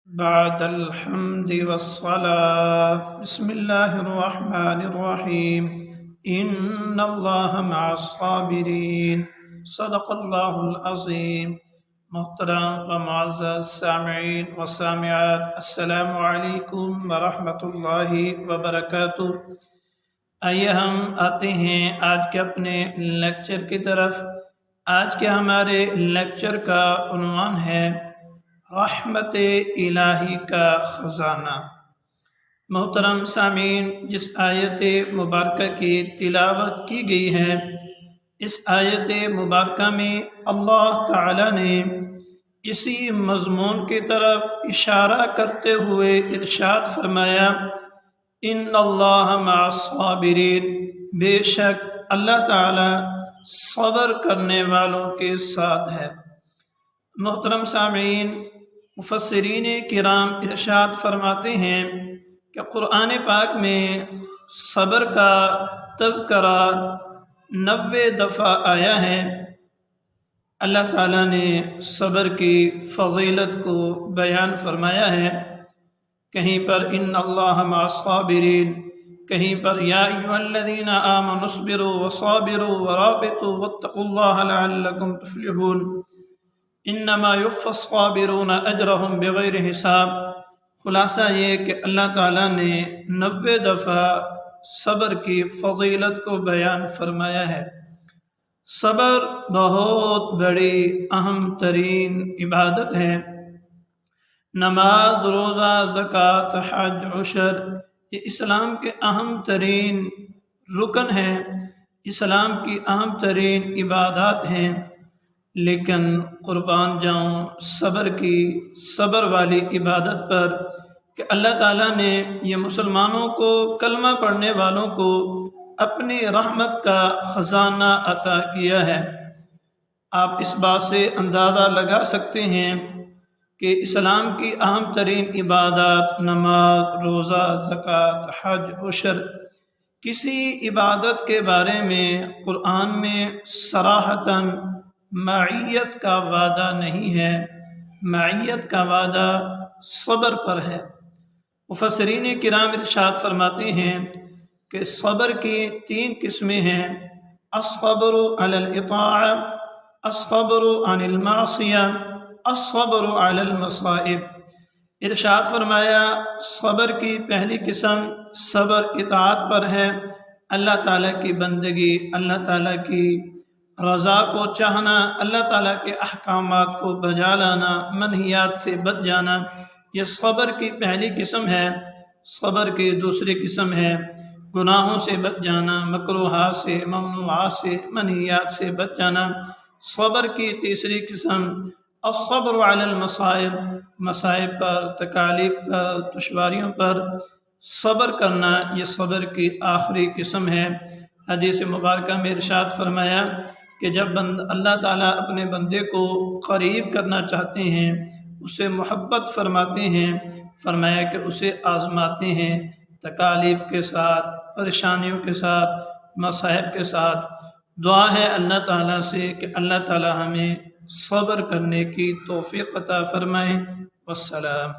بعد الحمد والصلاة بسم الله الرحمن الرحيم إن الله مع الصابرين صدق الله العظيم. محترم و معزز سامعین و سامعات، السلام علیکم ورحمۃ اللہ وبرکاتہ. آئیے ہم آتے ہیں آج کے اپنے لیکچر کی طرف. آج کے ہمارے لیکچر کا عنوان ہے رحمت الہی کا خزانہ. محترم سامعین، جس آیت مبارکہ کی تلاوت کی گئی ہے، اس آیت مبارکہ میں اللہ تعالی نے اسی مضمون کی طرف اشارہ کرتے ہوئے ارشاد فرمایا، ان اللہ مع الصابرین، بے شک اللہ تعالی صبر کرنے والوں کے ساتھ ہے. محترم سامعین، مفسرین کرام ارشاد فرماتے ہیں کہ قرآن پاک میں صبر کا تذکرہ 90 دفعہ آیا ہے. اللہ تعالیٰ نے صبر کی فضیلت کو بیان فرمایا ہے. کہیں پر ان اللہ مع الصابرین، کہیں پر یا ایھا الذین آمنوا اصبروا وصابروا ورابطوا واتقوا اللہ لعلکم تفلحون. انما یوفی الصابرون اجرهم بغیر حساب. خلاصہ یہ کہ اللہ تعالیٰ نے 90 دفعہ صبر کی فضیلت کو بیان فرمایا ہے. صبر بہت بڑی اہم ترین عبادت ہے. نماز، روزہ، زکوٰۃ، حج، عشر، یہ اسلام کے اہم ترین رکن ہیں، اسلام کی اہم ترین عبادات ہیں. لیکن قربان جاؤں صبر والی عبادت پر کہ اللہ تعالیٰ نے یہ مسلمانوں کو، کلمہ پڑھنے والوں کو اپنی رحمت کا خزانہ عطا کیا ہے. آپ اس بات سے اندازہ لگا سکتے ہیں کہ اسلام کی اہم ترین عبادات، نماز، روزہ، زکوٰۃ، حج، عشر، کسی عبادت کے بارے میں قرآن میں صراحتاً معیت کا وعدہ نہیں ہے. معیت کا وعدہ صبر پر ہے. مفسرین کرام ارشاد فرماتے ہیں کہ صبر کی 3 قسمیں ہیں: الصبر علی الاطاعہ، الصبر عن المعصیہ، الصبر علی المصائب. ارشاد فرمایا صبر کی پہلی قسم صبر اطاعت پر ہے. اللہ تعالیٰ کی بندگی، اللہ تعالیٰ کی رضا کو چاہنا، اللہ تعالیٰ کے احکامات کو بجا لانا، منہیات سے بچ جانا، یہ صبر کی پہلی قسم ہے. صبر کی دوسری قسم ہے گناہوں سے بچ جانا، مکروہات سے، ممنوعات سے، منہیات سے بچ جانا. صبر کی تیسری قسم الصبر علی المصائب، مصائب پر، تکالیف پر، دشواریوں پر صبر کرنا، یہ صبر کی آخری قسم ہے. حدیث مبارکہ میں ارشاد فرمایا کہ جب اللہ تعالیٰ اپنے بندے کو قریب کرنا چاہتے ہیں، اسے محبت فرماتے ہیں، فرمایا کہ اسے آزماتے ہیں تکالیف کے ساتھ، پریشانیوں کے ساتھ، مصائب کے ساتھ. دعا ہے اللہ تعالیٰ سے کہ اللہ تعالیٰ ہمیں صبر کرنے کی توفیق عطا فرمائے. والسلام.